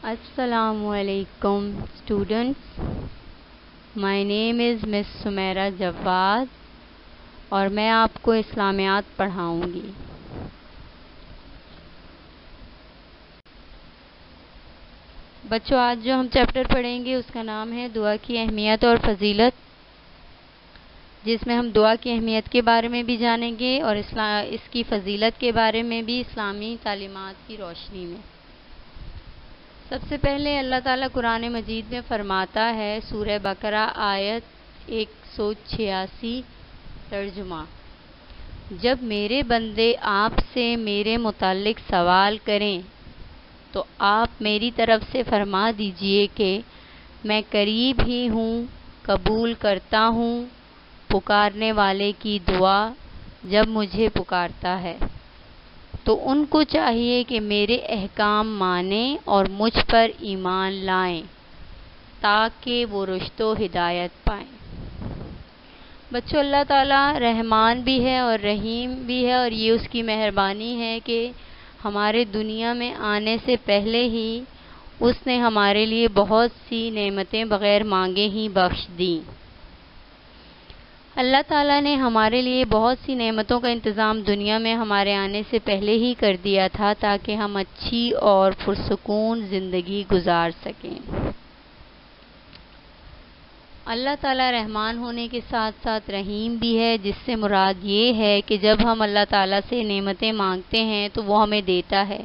السلام علیکم اسٹوڈنٹس، مائی نیم از مس سمیرہ جواد اور میں آپ کو اسلامیات پڑھاؤں گی۔ بچوں، آج جو ہم چیپٹر پڑھیں گے اس کا نام ہے دعا کی اہمیت اور فضیلت، جس میں ہم دعا کی اہمیت کے بارے میں بھی جانیں گے اور اس کی فضیلت کے بارے میں بھی اسلامی تعلیمات کی روشنی میں۔ سب سے پہلے اللہ تعالیٰ قرآن مجید میں فرماتا ہے، سورہ بقرہ آیت 186 ترجمہ: جب میرے بندے آپ سے میرے متعلق سوال کریں تو آپ میری طرف سے فرما دیجئے کہ میں قریب ہی ہوں، قبول کرتا ہوں پکارنے والے کی دعا جب مجھے پکارتا ہے۔ تو ان کو چاہیے کہ میرے احکام مانیں اور مجھ پر ایمان لائیں تاکہ وہ رشد و ہدایت پائیں۔ بچوں، اللہ تعالیٰ رحمان بھی ہے اور رحیم بھی ہے، اور یہ اس کی مہربانی ہے کہ ہمارے دنیا میں آنے سے پہلے ہی اس نے ہمارے لیے بہت سی نعمتیں بغیر مانگے ہی بخش دیں۔ اللہ تعالیٰ نے ہمارے لیے بہت سی نعمتوں کا انتظام دنیا میں ہمارے آنے سے پہلے ہی کر دیا تھا تاکہ ہم اچھی اور پرسکون زندگی گزار سکیں۔ اللہ تعالیٰ رحمان ہونے کے ساتھ ساتھ رحیم بھی ہے، جس سے مراد یہ ہے کہ جب ہم اللہ تعالیٰ سے نعمتیں مانگتے ہیں تو وہ ہمیں دیتا ہے۔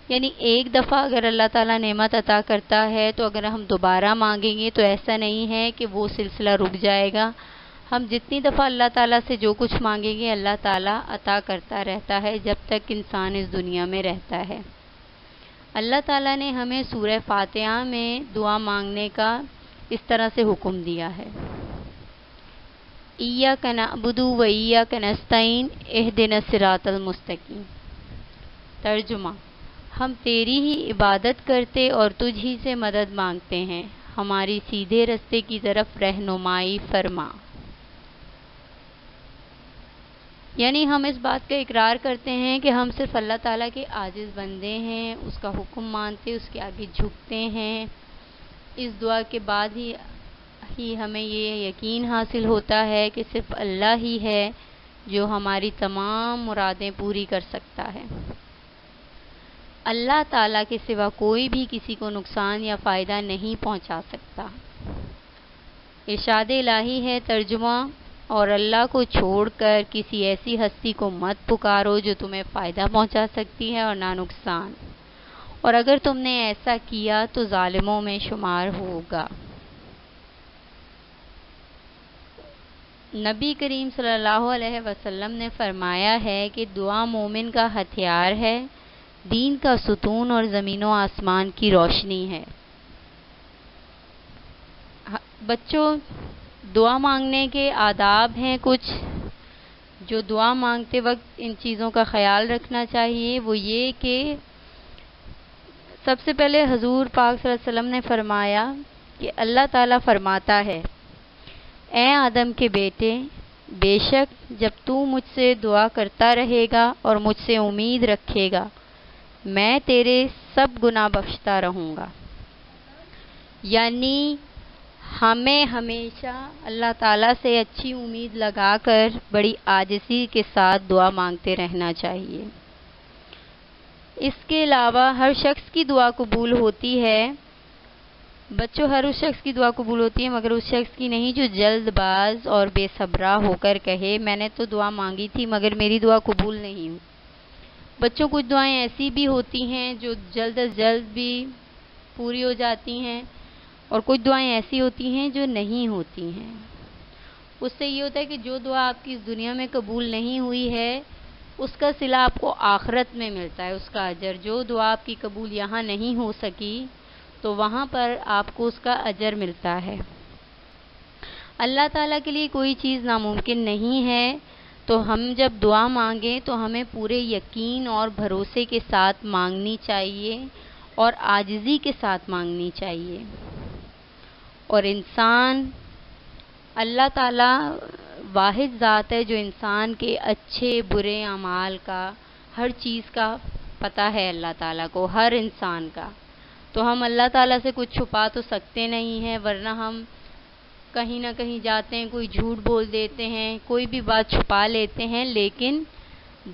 یعنی ایک دفعہ اگر اللہ تعالیٰ نعمت عطا کرتا ہے تو اگر ہم دوبارہ مانگیں گے تو ایسا نہیں ہے کہ وہ سلسلہ رک جائے گا۔ ہم جتنی دفعہ اللہ تعالیٰ سے جو کچھ مانگیں گے اللہ تعالیٰ عطا کرتا رہتا ہے جب تک انسان اس دنیا میں رہتا ہے۔ اللہ تعالیٰ نے ہمیں سورہ فاتحہ میں دعا مانگنے کا اس طرح سے حکم دیا ہے: ایاک نعبد و ایاک نستعین اہدنا الصراط المستقیم۔ ترجمہ: ہم تیری ہی عبادت کرتے اور تجھ ہی سے مدد مانگتے ہیں، ہماری سیدھے رستے کی طرف رہنمائی فرما۔ یعنی ہم اس بات کا اقرار کرتے ہیں کہ ہم صرف اللہ تعالیٰ کے عاجز بندے ہیں، اس کا حکم مانتے، اس کے آگے جھکتے ہیں۔ اس دعا کے بعد ہی ہمیں یہ یقین حاصل ہوتا ہے کہ صرف اللہ ہی ہے جو ہماری تمام مرادیں پوری کر سکتا ہے۔ اللہ تعالیٰ کے سوا کوئی بھی کسی کو نقصان یا فائدہ نہیں پہنچا سکتا۔ ارشاد الہی ہے، ترجمہ: اور اللہ کو چھوڑ کر کسی ایسی ہستی کو مت پکارو جو تمہیں فائدہ پہنچا سکتی ہے اور نہ نقصان، اور اگر تم نے ایسا کیا تو ظالموں میں شمار ہوگا۔ نبی کریم صلی اللہ علیہ وسلم نے فرمایا ہے کہ دعا مومن کا ہتھیار ہے، دین کا ستون اور زمین و آسمان کی روشنی ہے۔ بچوں، دعا مانگنے کے آداب ہیں کچھ جو دعا مانگتے وقت ان چیزوں کا خیال رکھنا چاہیے۔ وہ یہ کہ سب سے پہلے حضور پاک صلی اللہ علیہ وسلم نے فرمایا کہ اللہ تعالیٰ فرماتا ہے: اے آدم کے بیٹے، بے شک جب تو مجھ سے دعا کرتا رہے گا اور مجھ سے امید رکھے گا میں تیرے سب گناہ بخشتا رہوں گا۔ یعنی ہمیں ہمیشہ اللہ تعالیٰ سے اچھی امید لگا کر بڑی عاجزی کے ساتھ دعا مانگتے رہنا چاہیے۔ اس کے علاوہ ہر شخص کی دعا قبول ہوتی ہے۔ بچوں، ہر اس شخص کی دعا قبول ہوتی ہے مگر اس شخص کی نہیں جو جلد باز اور بے صبرا ہو کر کہے میں نے تو دعا مانگی تھی مگر میری دعا قبول نہیں ہوئی۔ بچوں، کچھ دعائیں ایسی بھی ہوتی ہیں جو جلد از جلد بھی پوری ہو جاتی ہیں اور کچھ دعائیں ایسی ہوتی ہیں جو نہیں ہوتی ہیں۔ اس سے یہ ہوتا ہے کہ جو دعا آپ کی اس دنیا میں قبول نہیں ہوئی ہے اس کا صلہ آپ کو آخرت میں ملتا ہے، اس کا اجر۔ جو دعا آپ کی قبول یہاں نہیں ہو سکی تو وہاں پر آپ کو اس کا اجر ملتا ہے۔ اللہ تعالیٰ کے لیے کوئی چیز ناممکن نہیں ہے، تو ہم جب دعا مانگیں تو ہمیں پورے یقین اور بھروسے کے ساتھ مانگنی چاہیے اور عاجزی کے ساتھ مانگنی چاہیے۔ اور انسان، اللہ تعالیٰ واحد ذات ہے جو انسان کے اچھے برے اعمال کا، ہر چیز کا پتہ ہے اللہ تعالیٰ کو، ہر انسان کا۔ تو ہم اللہ تعالیٰ سے کچھ چھپا تو سکتے نہیں ہیں، ورنہ ہم کہیں نہ کہیں جاتے ہیں، کوئی جھوٹ بول دیتے ہیں، کوئی بھی بات چھپا لیتے ہیں. لیکن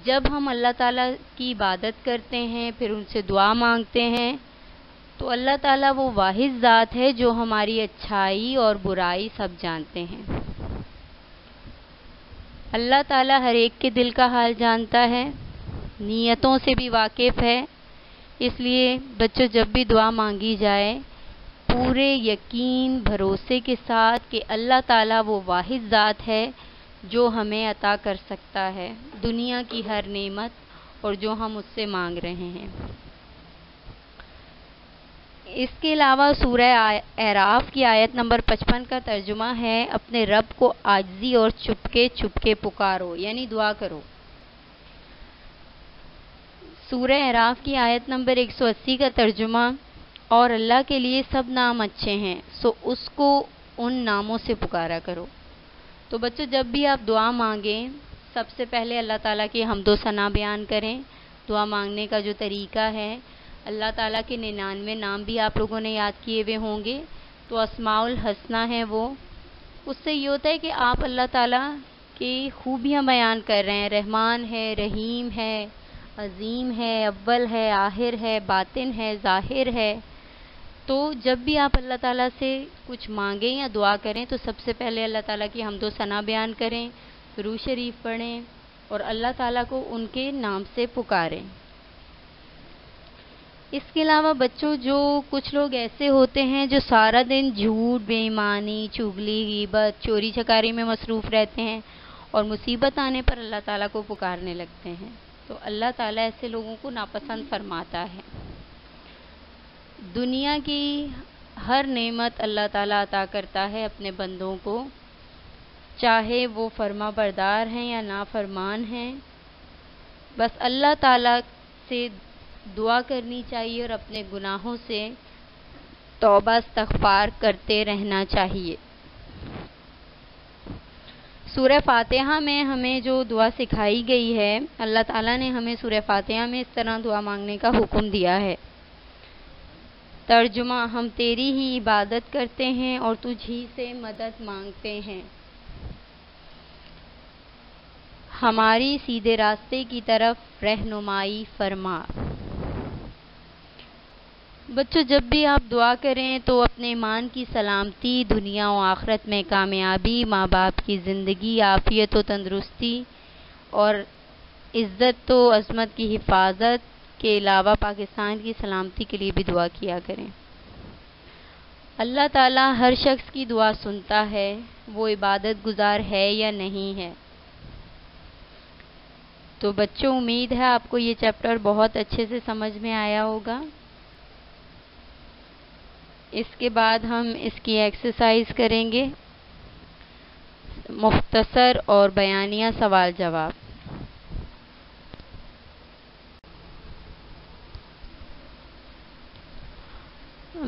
جب ہم اللہ تعالیٰ کی عبادت کرتے ہیں، پھر ان سے دعا مانگتے ہیں، تو اللہ تعالیٰ وہ واحد ذات ہے جو ہماری اچھائی اور برائی سب جانتے ہیں. اللہ تعالیٰ ہر ایک کے دل کا حال جانتا ہے، نیتوں سے بھی واقف ہے. اس لیے بچوں، جب بھی دعا مانگی جائے، پورے یقین بھروسے کے ساتھ کہ اللہ تعالیٰ وہ واحد ذات ہے جو ہمیں عطا کر سکتا ہے دنیا کی ہر نعمت، اور جو ہم اس سے مانگ رہے ہیں. اس کے علاوہ سورہ اعراف کی آیت نمبر 55 کا ترجمہ ہے، اپنے رب کو عاجزی اور چپکے پکارو، یعنی دعا کرو. سورہ اعراف کی آیت نمبر 180 کا ترجمہ، اور اللہ کے لیے سب نام اچھے ہیں، سو اس کو ان ناموں سے پکارا کرو. تو بچوں، جب بھی آپ دعا مانگیں، سب سے پہلے اللہ تعالیٰ کی حمد و ثنا بیان کریں. دعا مانگنے کا جو طریقہ ہے، اللہ تعالیٰ کے 99 نام بھی آپ لوگوں نے یاد کیے ہوئے ہوں گے، تو اسماء الحسنہ ہے وہ. اس سے یہ ہوتا ہے کہ آپ اللہ تعالیٰ کی خوبیاں بیان کر رہے ہیں. رحمان ہے، رحیم ہے، عظیم ہے، اول ہے، آخر ہے، باطن ہے، ظاہر ہے. تو جب بھی آپ اللہ تعالیٰ سے کچھ مانگیں یا دعا کریں، تو سب سے پہلے اللہ تعالیٰ کی حمد و ثنا بیان کریں، درود شریف پڑھیں، اور اللہ تعالیٰ کو ان کے نام سے پکاریں. اس کے علاوہ بچوں، جو کچھ لوگ ایسے ہوتے ہیں جو سارا دن جھوٹ، بے ایمانی، چغلی، غیبت، چوری چکاری میں مصروف رہتے ہیں، اور مصیبت آنے پر اللہ تعالیٰ کو پکارنے لگتے ہیں، تو اللہ تعالیٰ ایسے لوگوں کو ناپسند فرماتا ہے. دنیا کی ہر نعمت اللہ تعالیٰ عطا کرتا ہے اپنے بندوں کو، چاہے وہ فرما بردار ہیں یا نافرمان ہیں. بس اللہ تعالیٰ سے دعا کرنی چاہیے اور اپنے گناہوں سے توبہ استغفار کرتے رہنا چاہیے. سورہ فاتحہ میں ہمیں جو دعا سکھائی گئی ہے، اللہ تعالیٰ نے ہمیں سورہ فاتحہ میں اس طرح دعا مانگنے کا حکم دیا ہے. ترجمہ: ہم تیری ہی عبادت کرتے ہیں اور تجھ ہی سے مدد مانگتے ہیں. ہماری سیدھے راستے کی طرف رہنمائی فرما. بچوں، جب بھی آپ دعا کریں تو اپنے ایمان کی سلامتی، دنیا و آخرت میں کامیابی، ماں باپ کی زندگی، عافیت و تندرستی اور عزت و عظمت کی حفاظت کے علاوہ پاکستان کی سلامتی کے لیے بھی دعا کیا کریں. اللہ تعالیٰ ہر شخص کی دعا سنتا ہے، وہ عبادت گزار ہے یا نہیں ہے. تو بچوں، امید ہے آپ کو یہ چیپٹر بہت اچھے سے سمجھ میں آیا ہوگا. اس کے بعد ہم اس کی ایکسرسائز کریں گے، مختصر اور بیانیہ سوال جواب.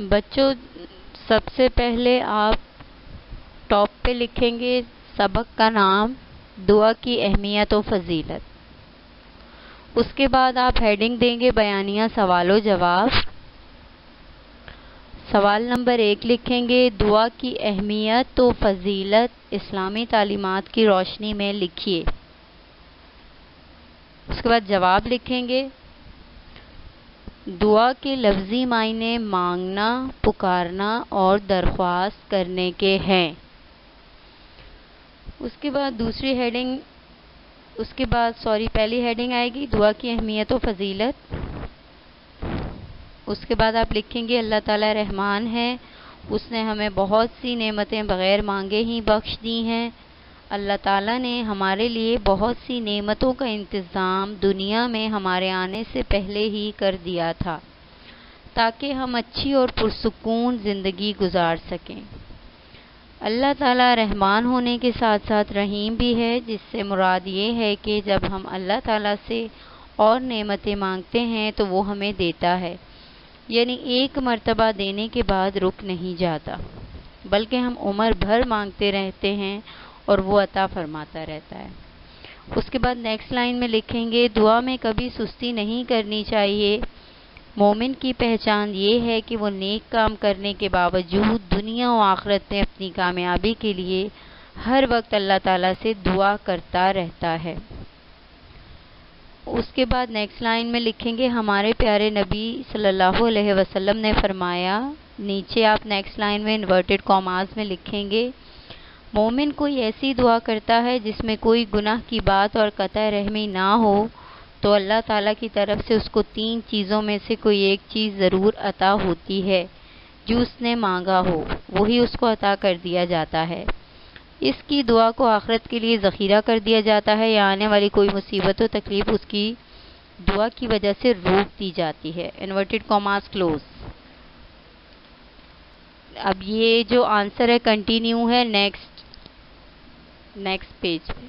بچوں، سب سے پہلے آپ ٹاپ پہ لکھیں گے سبق کا نام، دعا کی اہمیت و فضیلت. اس کے بعد آپ ہیڈنگ دیں گے بیانیہ سوال و جواب. سوال نمبر 1 لکھیں گے، دعا کی اہمیت و فضیلت اسلامی تعلیمات کی روشنی میں لکھیے. اس کے بعد جواب لکھیں گے، دعا کے لفظی معنی مانگنا، پکارنا اور درخواست کرنے کے ہیں. پہلی ہیڈنگ آئے گی دعا کی اہمیت و فضیلت. اس کے بعد آپ لکھیں گے، اللہ تعالیٰ رحمان ہے، اس نے ہمیں بہت سی نعمتیں بغیر مانگے ہی بخش دی ہیں. اللہ تعالیٰ نے ہمارے لیے بہت سی نعمتوں کا انتظام دنیا میں ہمارے آنے سے پہلے ہی کر دیا تھا تاکہ ہم اچھی اور پرسکون زندگی گزار سکیں. اللہ تعالیٰ رحمان ہونے کے ساتھ ساتھ رحیم بھی ہے، جس سے مراد یہ ہے کہ جب ہم اللہ تعالیٰ سے اور نعمتیں مانگتے ہیں تو وہ ہمیں دیتا ہے، یعنی ایک مرتبہ دینے کے بعد رک نہیں جاتا، بلکہ ہم عمر بھر مانگتے رہتے ہیں اور وہ عطا فرماتا رہتا ہے. اس کے بعد نیکسٹ لائن میں لکھیں گے، دعا میں کبھی سستی نہیں کرنی چاہیے، مومن کی پہچان یہ ہے کہ وہ نیک کام کرنے کے باوجود دنیا و آخرت میں اپنی کامیابی کے لیے ہر وقت اللہ تعالیٰ سے دعا کرتا رہتا ہے۔ اس کے بعد نیکسٹ لائن میں لکھیں گے ہمارے پیارے نبی صلی اللہ علیہ وسلم نے فرمایا، نیچے آپ نیکسٹ لائن میں انورٹڈ کاماز میں لکھیں گے، مومن کوئی ایسی دعا کرتا ہے جس میں کوئی گناہ کی بات اور قطع رحمی نہ ہو تو اللہ تعالیٰ کی طرف سے اس کو 3 چیزوں میں سے کوئی ایک چیز ضرور عطا ہوتی ہے جو اس نے مانگا ہو، وہی اس کو عطا کر دیا جاتا ہے۔ اس کی دعا کو آخرت کے لیے ذخیرہ کر دیا جاتا ہے یا آنے والی کوئی مصیبت و تکلیف اس کی دعا کی وجہ سے روک دی جاتی ہے۔ Inverted commas close. اب یہ جو آنسر ہے کنٹینیو ہے نیکسٹ پیج پہ۔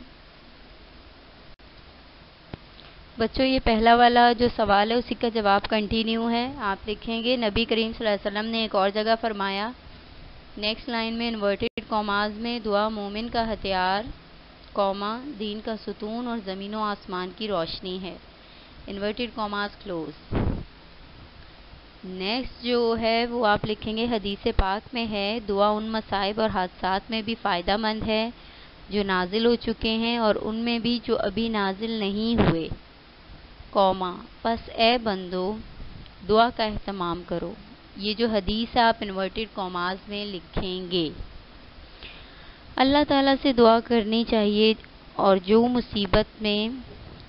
بچوں یہ پہلا والا جو سوال ہے اسی کا جواب کنٹینیو ہے، آپ لکھیں گے نبی کریم صلی اللہ علیہ وسلم نے ایک اور جگہ فرمایا، نیکسٹ لائن میں انورٹڈ کاماز میں دعا مومن کا ہتھیار، دین کا ستون اور زمین و آسمان کی روشنی ہے۔ Inverted commas close. نیکسٹ جو ہے وہ آپ لکھیں گے حدیث پاک میں ہے، دعا ان مصائب اور حادثات میں بھی فائدہ مند ہے جو نازل ہو چکے ہیں اور ان میں بھی جو ابھی نازل نہیں ہوئے، پس اے بندو دعا کا اہتمام کرو۔ یہ جو حدیث ہے آپ انورٹڈ کاماز میں لکھیں گے۔ اللہ تعالیٰ سے دعا کرنی چاہیے اور جو مصیبت میں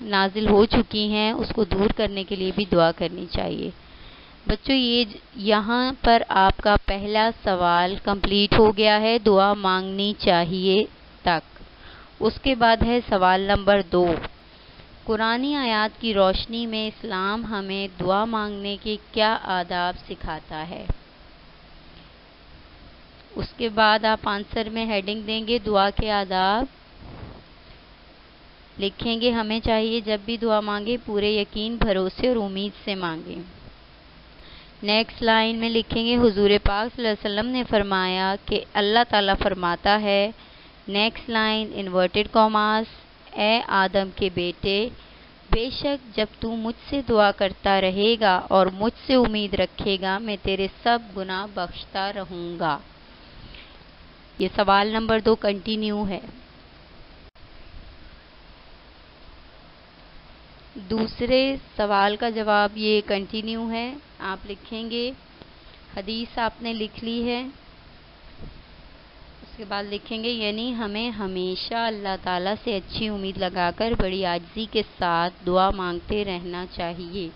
نازل ہو چکی ہیں اس کو دور کرنے کے لیے بھی دعا کرنی چاہیے۔ بچوں یہ یہاں پر آپ کا پہلا سوال کمپلیٹ ہو گیا ہے، دعا مانگنی چاہیے تک۔ اس کے بعد ہے سوال نمبر 2، قرآنی آیات کی روشنی میں اسلام ہمیں دعا مانگنے کے کیا آداب سکھاتا ہے؟ اس کے بعد آپ آنسر میں ہیڈنگ دیں گے دعا کے آداب، لکھیں گے ہمیں چاہیے جب بھی دعا مانگے پورے یقین، بھروسے اور امید سے مانگیں۔ نیکسٹ لائن میں لکھیں گے حضور پاک صلی اللہ علیہ وسلم نے فرمایا کہ اللہ تعالیٰ فرماتا ہے، نیکسٹ لائن انورٹڈ کاماز، اے آدم کے بیٹے، بے شک جب تو مجھ سے دعا کرتا رہے گا اور مجھ سے امید رکھے گا میں تیرے سب گناہ بخشتا رہوں گا۔ یہ سوال نمبر 2 کنٹینیو ہے۔ دوسرے سوال کا جواب یہ کنٹینیو ہے، آپ لکھیں گے حدیث آپ نے لکھ لی ہے، اس کے بعد لکھیں گے یعنی ہمیں ہمیشہ اللہ تعالیٰ سے اچھی امید لگا کر بڑی عاجزی کے ساتھ دعا مانگتے رہنا چاہیے۔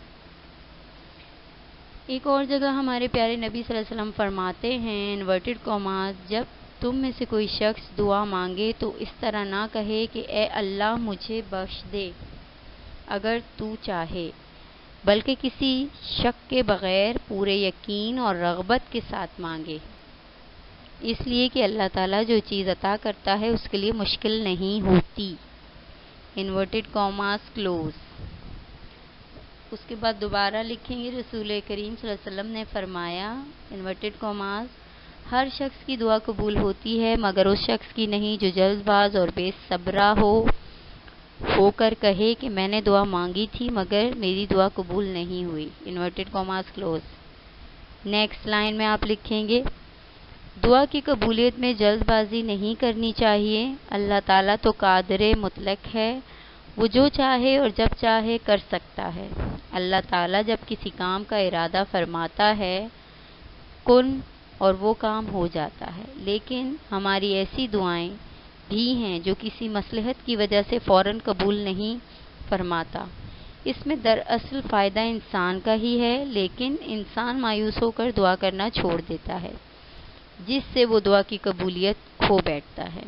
ایک اور جگہ ہمارے پیارے نبی صلی اللہ علیہ وسلم فرماتے ہیں انورٹڈ کاماز، جب تم میں سے کوئی شخص دعا مانگے تو اس طرح نہ کہے کہ اے اللہ مجھے بخش دے اگر تو چاہے، بلکہ کسی شک کے بغیر پورے یقین اور رغبت کے ساتھ مانگے، اس لیے کہ اللہ تعالیٰ جو چیز عطا کرتا ہے اس کے لیے مشکل نہیں ہوتی۔ Inverted commas close. اس کے بعد دوبارہ لکھیں گے رسول کریم صلی اللہ علیہ وسلم نے فرمایا، انورٹڈ کاماز، ہر شخص کی دعا قبول ہوتی ہے مگر اس شخص کی نہیں جو جلد باز اور بے صبرا ہو کر کہے کہ میں نے دعا مانگی تھی مگر میری دعا قبول نہیں ہوئی۔ Inverted commas close. Next line میں آپ لکھیں گے دعا کی قبولیت میں جلد بازی نہیں کرنی چاہیے، اللہ تعالیٰ تو قادر مطلق ہے، وہ جو چاہے اور جب چاہے کر سکتا ہے۔ اللہ تعالیٰ جب کسی کام کا ارادہ فرماتا ہے کن اور وہ کام ہو جاتا ہے، لیکن ہماری ایسی دعائیں بھی ہیں جو کسی مصلحت کی وجہ سے فوراً قبول نہیں فرماتا، اس میں دراصل فائدہ انسان کا ہی ہے، لیکن انسان مایوس ہو کر دعا کرنا چھوڑ دیتا ہے جس سے وہ دعا کی قبولیت کھو بیٹھتا ہے۔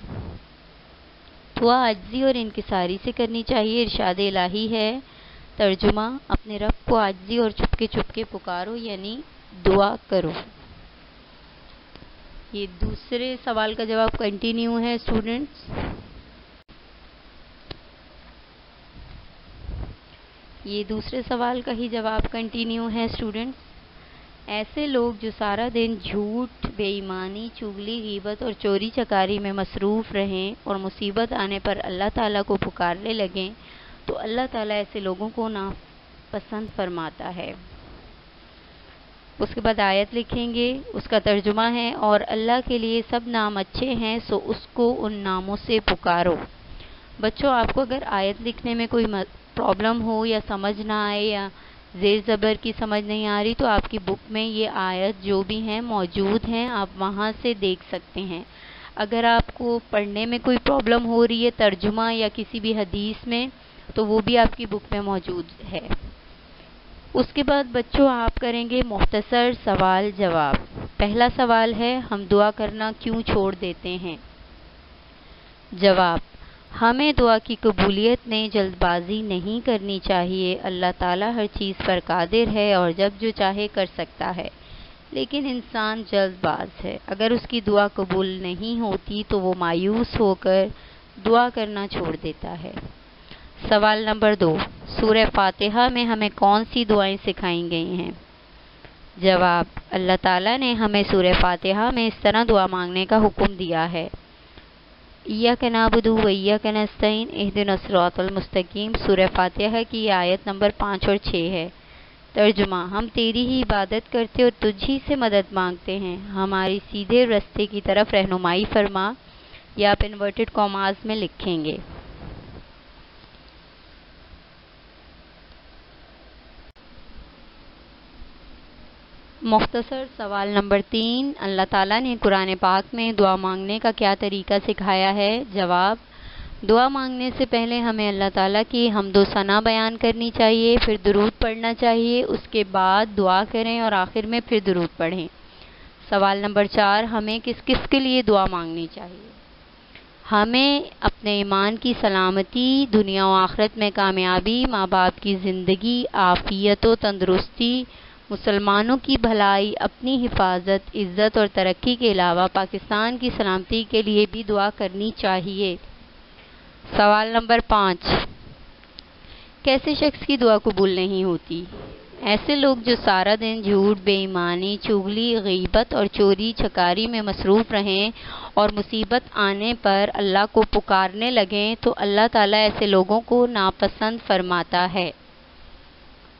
دعا عاجزی اور انکساری سے کرنی چاہیے، ارشاد الہی ہے، ترجمہ اپنے رب کو عاجزی اور چپکے پکارو یعنی دعا کرو۔ یہ دوسرے سوال کا جواب کنٹینیو ہے اسٹوڈنٹس۔ یہ دوسرے سوال کا ہی جواب کنٹینیو ہے اسٹوڈنٹس۔ ایسے لوگ جو سارا دن جھوٹ، بے ایمانی، چغلی، غیبت اور چوری چکاری میں مصروف رہیں اور مصیبت آنے پر اللہ تعالیٰ کو پکارنے لگیں تو اللہ تعالیٰ ایسے لوگوں کو ناپسند فرماتا ہے۔ اس کے بعد آیت لکھیں گے، اس کا ترجمہ ہے، اور اللہ کے لیے سب نام اچھے ہیں سو اس کو ان ناموں سے پکارو۔ بچوں، آپ کو اگر آیت لکھنے میں کوئی پرابلم ہو یا سمجھ نہ آئے یا زیر زبر کی سمجھ نہیں آ رہی، تو آپ کی بک میں یہ آیت جو بھی ہیں موجود ہیں، آپ وہاں سے دیکھ سکتے ہیں۔ اگر آپ کو پڑھنے میں کوئی پرابلم ہو رہی ہے ترجمہ یا کسی بھی حدیث میں، تو وہ بھی آپ کی بک میں موجود ہے۔ اس کے بعد بچوں آپ کریں گے مختصر سوال جواب۔ پہلا سوال ہے، ہم دعا کرنا کیوں چھوڑ دیتے ہیں؟ جواب، ہمیں دعا کی قبولیت میں جلد بازی نہیں کرنی چاہیے۔ اللہ تعالیٰ ہر چیز پر قادر ہے اور جب جو چاہے کر سکتا ہے، لیکن انسان جلد باز ہے۔ اگر اس کی دعا قبول نہیں ہوتی تو وہ مایوس ہو کر دعا کرنا چھوڑ دیتا ہے۔ سوال نمبر 2، سورہ فاتحہ میں ہمیں کون سی دعائیں سکھائی گئی ہیں؟ جواب، اللہ تعالیٰ نے ہمیں سورہ فاتحہ میں اس طرح دعا مانگنے کا حکم دیا ہے: ایاک نعبد و ایاک نستعین اہدنا الصراط المستقیم۔ سورہ فاتحہ کی یہ آیت نمبر 5 اور 6 ہے۔ ترجمہ، ہم تیری ہی عبادت کرتے اور تجھ ہی سے مدد مانگتے ہیں، ہماری سیدھے راستے کی طرف رہنمائی فرما۔ یہ آپ انورٹڈ کاماز میں لکھیں گے۔ مختصر سوال نمبر 3، اللہ تعالیٰ نے قرآن پاک میں دعا مانگنے کا کیا طریقہ سکھایا ہے؟ جواب، دعا مانگنے سے پہلے ہمیں اللہ تعالیٰ کی حمد و ثنا بیان کرنی چاہیے، پھر درود پڑھنا چاہیے، اس کے بعد دعا کریں اور آخر میں پھر درود پڑھیں۔ سوال نمبر 4، ہمیں کس کس کے لیے دعا مانگنی چاہیے؟ ہمیں اپنے ایمان کی سلامتی، دنیا و آخرت میں کامیابی، ماں باپ کی زندگی، عافیت و تندرستی، مسلمانوں کی بھلائی، اپنی حفاظت، عزت اور ترقی کے علاوہ پاکستان کی سلامتی کے لیے بھی دعا کرنی چاہیے۔ سوال نمبر 5، کیسے شخص کی دعا قبول نہیں ہوتی؟ ایسے لوگ جو سارا دن جھوٹ، بے ایمانی، چغلی، غیبت اور چوری چکاری میں مصروف رہیں اور مصیبت آنے پر اللہ کو پکارنے لگیں تو اللہ تعالیٰ ایسے لوگوں کو ناپسند فرماتا ہے۔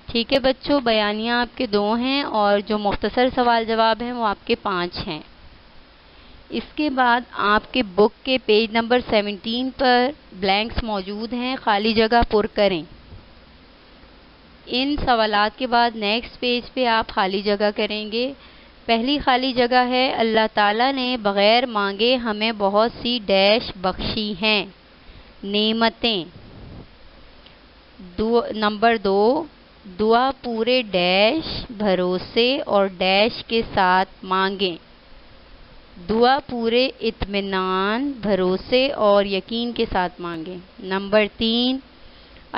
ٹھیک ہے بچوں، بیانیہ آپ کے 2 ہیں اور جو مختصر سوال جواب ہیں وہ آپ کے 5 ہیں۔ اس کے بعد آپ کے بک کے پیج نمبر 17 پر بلینکس موجود ہیں، خالی جگہ پر کریں۔ ان سوالات کے بعد نیکسٹ پیج پہ آپ خالی جگہ کریں گے۔ پہلی خالی جگہ ہے، اللہ تعالیٰ نے بغیر مانگے ہمیں بہت سی ڈیش بخشی ہیں نعمتیں۔ نمبر 2، دعا پورے ڈیش بھروسے اور ڈیش کے ساتھ مانگیں۔ دعا پورے اطمینان، بھروسے اور یقین کے ساتھ مانگیں۔ نمبر 3،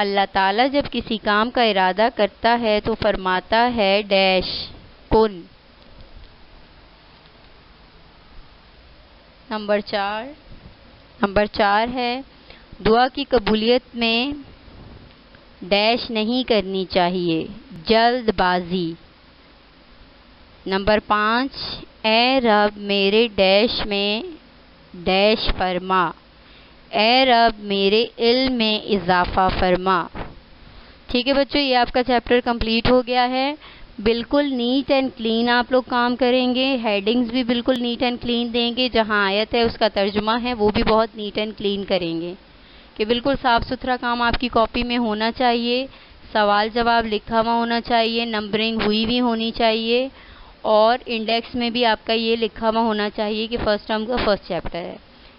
اللہ تعالیٰ جب کسی کام کا ارادہ کرتا ہے تو فرماتا ہے ڈیش کن۔ نمبر 4 ہے، دعا کی قبولیت میں ڈیش نہیں کرنی چاہیے، جلد بازی۔ نمبر 5، اے رب میرے ڈیش میں ڈیش فرما، اے رب میرے علم میں اضافہ فرما۔ ٹھیک ہے بچوں، یہ آپ کا چیپٹر کمپلیٹ ہو گیا ہے۔ بالکل نیٹ اینڈ کلین آپ لوگ کام کریں گے، ہیڈنگز بھی بالکل نیٹ اینڈ کلین دیں گے، جہاں آیت ہے اس کا ترجمہ ہے وہ بھی بہت نیٹ اینڈ کلین کریں گے کہ بالکل صاف ستھرا کام آپ کی کاپی میں ہونا چاہیے، سوال جواب لکھا ہوا ہونا چاہیے، نمبرنگ ہوئی بھی ہونی چاہیے، اور انڈیکس میں بھی آپ کا یہ لکھا ہوا ہونا چاہیے کہ فرسٹ ٹرم کا فرسٹ چیپٹر ہے۔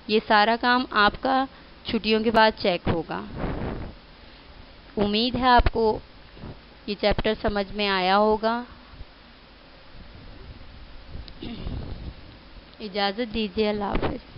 یہ سارا کام آپ کا چھٹیوں کے بعد چیک ہوگا۔ امید ہے آپ کو یہ چیپٹر سمجھ میں آیا ہوگا۔ اجازت دیجیے، اللہ حافظ۔